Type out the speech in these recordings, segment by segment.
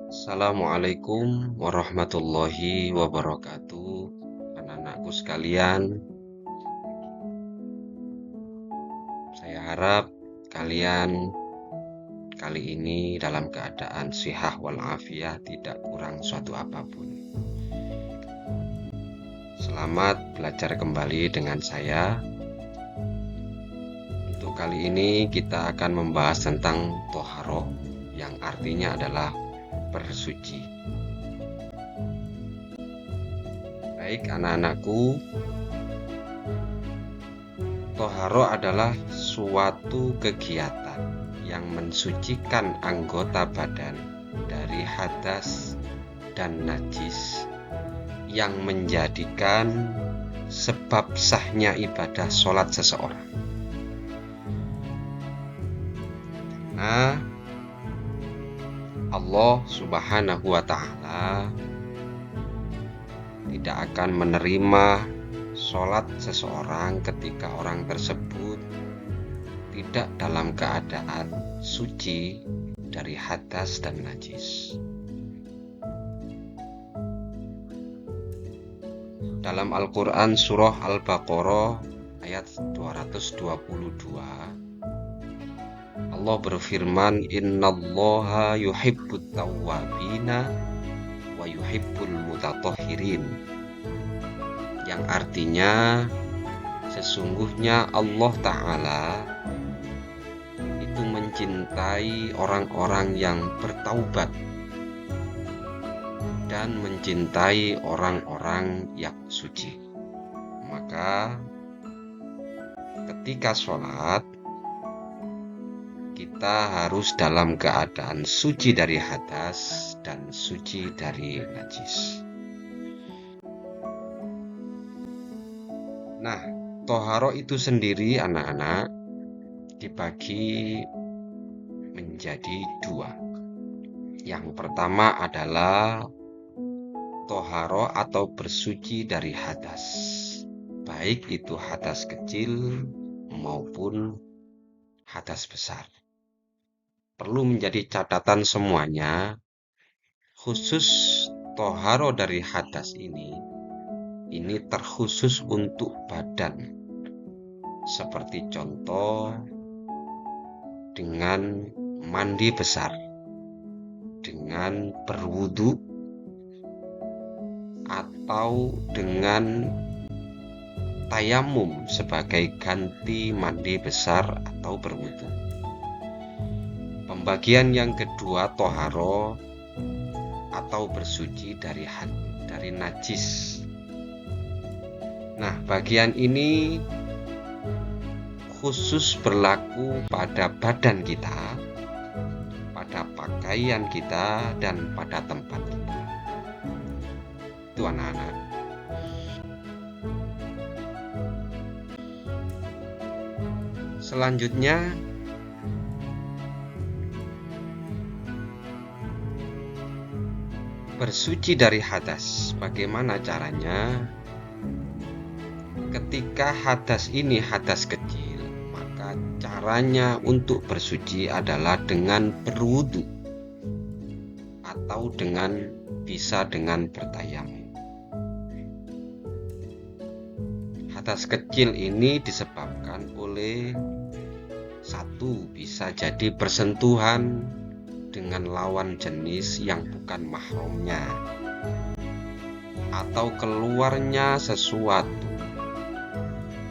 Assalamualaikum warahmatullahi wabarakatuh. Anak-anakku sekalian, saya harap kalian kali ini dalam keadaan sihah walafiat, tidak kurang suatu apapun. Selamat belajar kembali dengan saya. Untuk kali ini kita akan membahas tentang toharoh, yang artinya adalah bersuci. Baik anak-anakku, toharoh adalah suatu kegiatan yang mensucikan anggota badan dari hadas dan najis, yang menjadikan sebab sahnya ibadah sholat seseorang. Karena Allah Subhanahu wa Ta'ala tidak akan menerima sholat seseorang ketika orang tersebut tidak dalam keadaan suci dari hadas dan najis. Dalam Al-Quran surah Al-Baqarah ayat 222, Allah berfirman, Innallaha yuhibbut tawwabina wa yuhibbul mutatahhirin, yang artinya sesungguhnya Allah Ta'ala itu mencintai orang-orang yang bertaubat dan mencintai orang-orang yang suci. Maka ketika sholat, kita harus dalam keadaan suci dari hadas dan suci dari najis. Nah, toharoh itu sendiri anak-anak dibagi menjadi dua. Yang pertama adalah toharoh atau bersuci dari hadas, baik itu hadas kecil maupun hadas besar. Perlu menjadi catatan semuanya, khusus toharoh dari hadas ini terkhusus untuk badan. Seperti contoh dengan mandi besar, dengan berwudu, atau dengan tayamum sebagai ganti mandi besar atau berwudu. Pembagian yang kedua, toharoh atau bersuci dari najis. Nah, bagian ini khusus berlaku pada badan kita, pada pakaian kita, dan pada tempat kita. Itu anak-anak. Selanjutnya, bersuci dari hadas. Bagaimana caranya? Ketika hadas ini hadas kecil, maka caranya untuk bersuci adalah dengan berwudu atau bisa dengan bertayamum. Hadas kecil ini disebabkan oleh satu, bisa jadi bersentuhan dengan lawan jenis yang bukan mahramnya, atau keluarnya sesuatu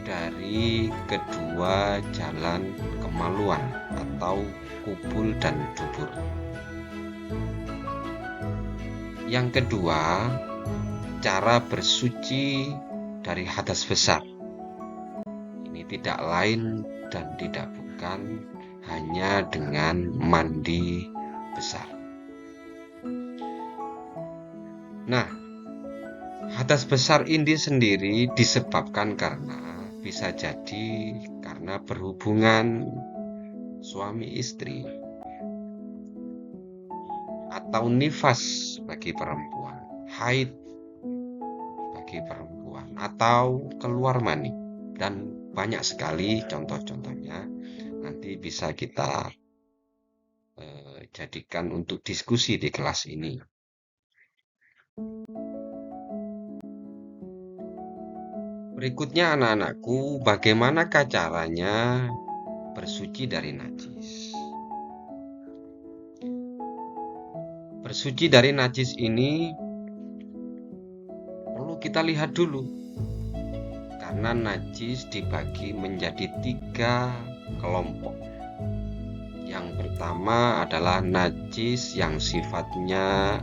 dari kedua jalan kemaluan atau kubul dan dubur. Yang kedua, cara bersuci dari hadas besar. Ini tidak lain dan tidak bukan hanya dengan mandi besar. Nah, hadas besar ini sendiri disebabkan karena bisa jadi karena berhubungan suami istri, atau nifas bagi perempuan, haid bagi perempuan, atau keluar mani, dan banyak sekali contoh-contohnya. Nanti bisa kita jadikan untuk diskusi di kelas ini. Berikutnya anak-anakku, bagaimanakah caranya bersuci dari najis? Bersuci dari najis ini perlu kita lihat dulu, karena najis dibagi menjadi 3 kelompok. Yang pertama adalah najis yang sifatnya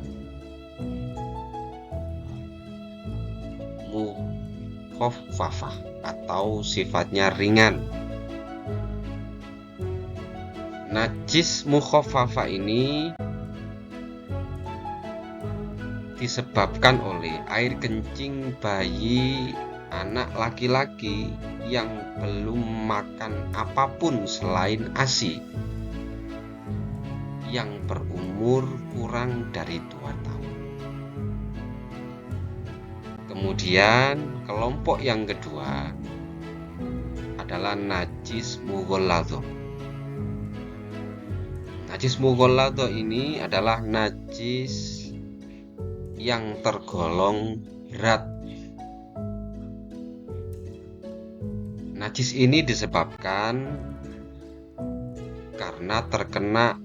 mukhaffafah atau sifatnya ringan. Najis mukhaffafah ini disebabkan oleh air kencing bayi anak laki-laki yang belum makan apapun selain ASI, yang berumur kurang dari 2 tahun. Kemudian kelompok yang kedua adalah najis mughalladhah. Najis mughalladhah ini adalah najis yang tergolong berat. Najis ini disebabkan karena terkena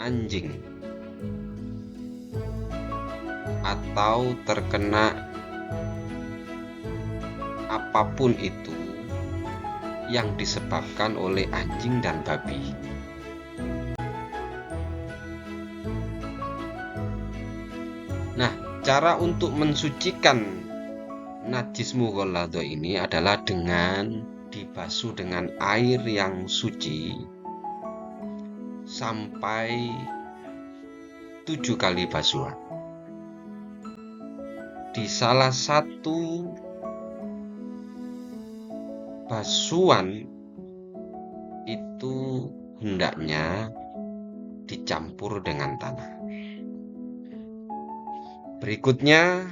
anjing atau terkena apapun itu yang disebabkan oleh anjing dan babi. Nah, cara untuk mensucikan najis mughalladhah ini adalah dengan dibasuh dengan air yang suci sampai 7 kali basuhan. Di salah satu basuhan itu hendaknya dicampur dengan tanah. Berikutnya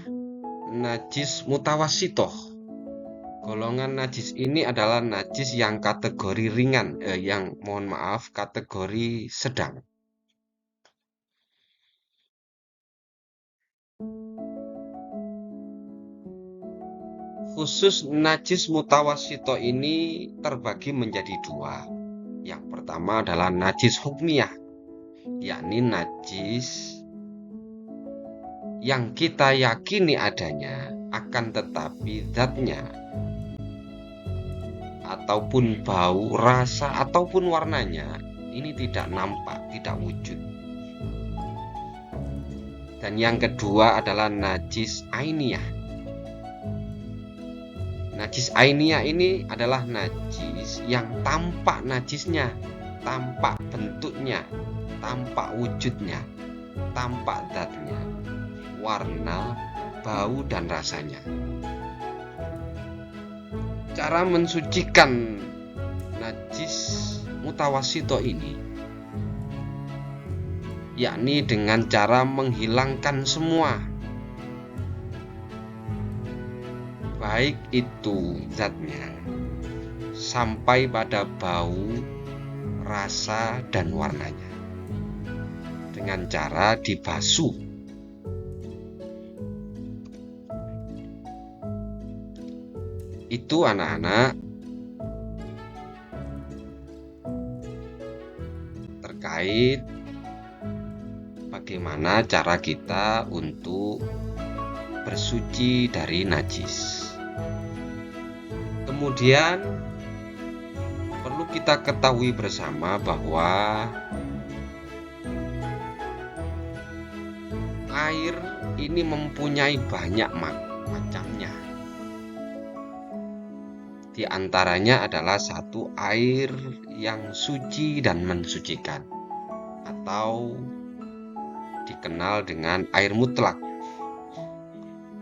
najis mutawassithah. Golongan najis ini adalah najis yang kategori ringan, kategori sedang. Khusus najis mutawassithah ini terbagi menjadi 2. Yang pertama adalah najis hukmiyah, yakni najis yang kita yakini adanya, akan tetapi zatnya ataupun bau, rasa ataupun warnanya ini tidak nampak, tidak wujud. Dan yang kedua adalah najis ainiyah. Najis ainiyah ini adalah najis yang tampak najisnya, tampak bentuknya, tampak wujudnya, tampak zatnya, warna, bau, dan rasanya. Cara mensucikan najis mutawassithah ini yakni dengan cara menghilangkan semua, baik itu zatnya sampai pada bau, rasa, dan warnanya, dengan cara dibasuh. Itu anak-anak terkait bagaimana cara kita untuk bersuci dari najis. Kemudian perlu kita ketahui bersama bahwa air ini mempunyai banyak macamnya. Di antaranya adalah 1 air yang suci dan mensucikan, atau dikenal dengan air mutlak,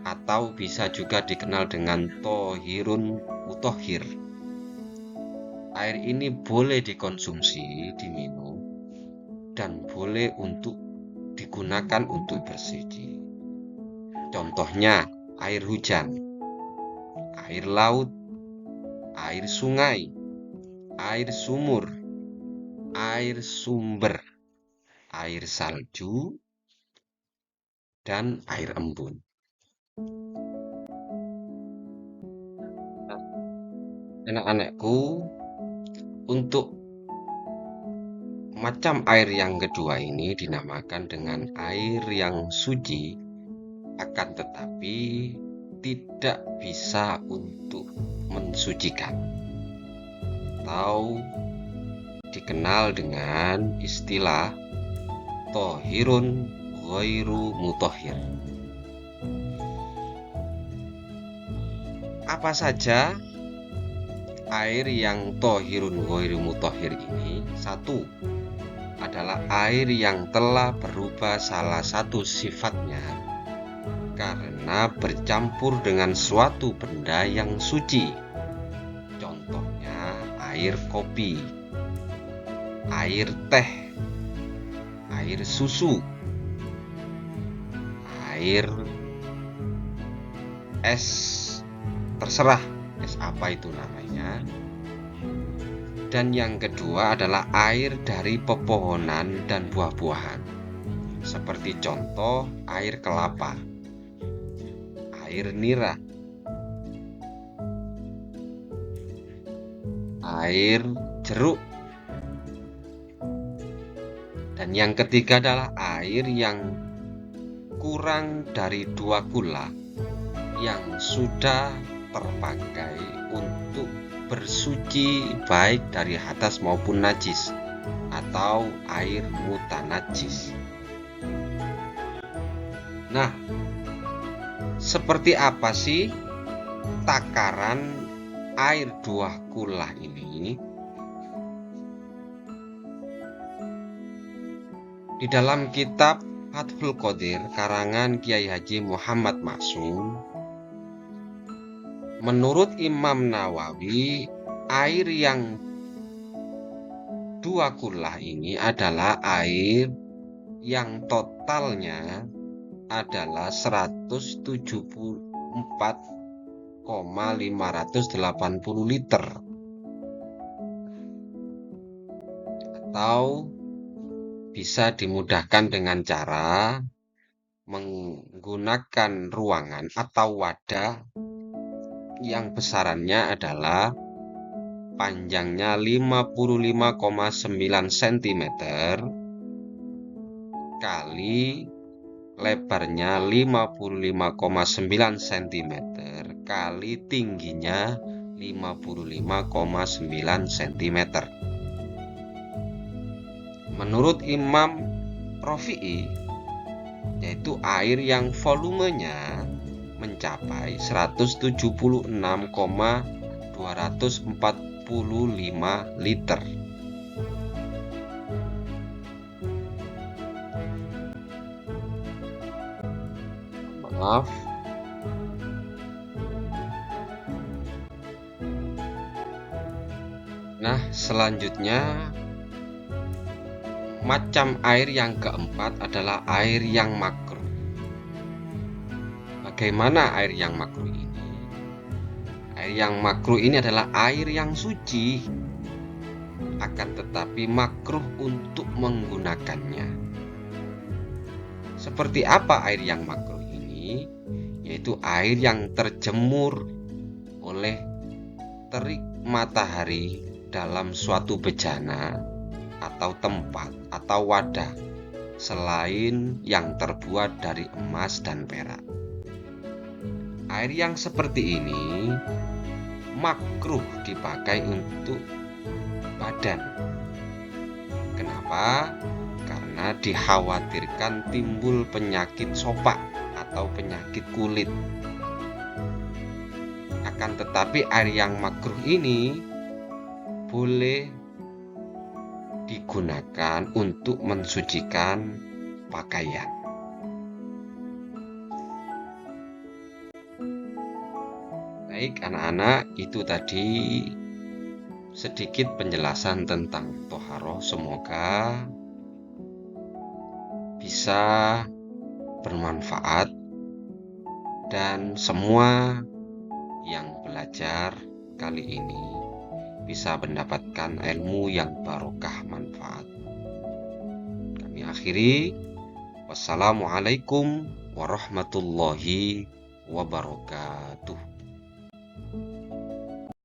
atau bisa juga dikenal dengan tohirun mutahhir. Air ini boleh dikonsumsi, diminum, dan boleh untuk digunakan untuk bersuci. Contohnya air hujan, air laut, air sungai, air sumur, air sumber, air salju, dan air embun. Anak-anakku, untuk macam air yang kedua ini dinamakan dengan air yang suci, akan tetapi tidak bisa untuk mensucikan, atau dikenal dengan istilah tohirun ghairu mutahhir. Apa saja air yang tohirun ghairu mutahhir ini? Satu, adalah air yang telah berubah salah satu sifatnya karena bercampur dengan suatu benda yang suci. Contohnya air kopi, air teh, air susu, air es, terserah es apa itu namanya. Dan yang kedua adalah air dari pepohonan dan buah-buahan, seperti contoh air kelapa, air nira, air jeruk. Dan yang ketiga adalah air yang kurang dari 2 kula yang sudah terpakai untuk bersuci baik dari hadas maupun najis, atau air mutanajis. Nah, seperti apa sih takaran air 2 kula ini? Di dalam kitab Fathul Qadir karangan Kiai Haji Muhammad Maksum, menurut Imam Nawawi, air yang 2 kula ini adalah air yang totalnya adalah 174,580 liter, atau bisa dimudahkan dengan cara menggunakan ruangan atau wadah yang besarannya adalah panjangnya 55,9 cm kali lebarnya 55,9 cm kali tingginya 55,9 cm. Menurut Imam Rafi'i, yaitu air yang volumenya mencapai 176,245 liter. Maaf. Nah, selanjutnya macam air yang keempat adalah air yang makruh. Bagaimana air yang makruh ini? Air yang makruh ini adalah air yang suci, akan tetapi makruh untuk menggunakannya. Seperti apa air yang makruh ini? Yaitu air yang terjemur oleh terik matahari dalam suatu bejana atau tempat atau wadah selain yang terbuat dari emas dan perak. Air yang seperti ini makruh dipakai untuk badan. Kenapa? Karena dikhawatirkan timbul penyakit sopak atau penyakit kulit. Akan tetapi air yang makruh ini boleh digunakan untuk mensucikan pakaian. Baik anak-anak, itu tadi sedikit penjelasan tentang toharoh. Semoga bisa bermanfaat dan semua yang belajar kali ini bisa mendapatkan ilmu yang barokah manfaat. Kami akhiri. Wassalamualaikum warahmatullahi wabarakatuh.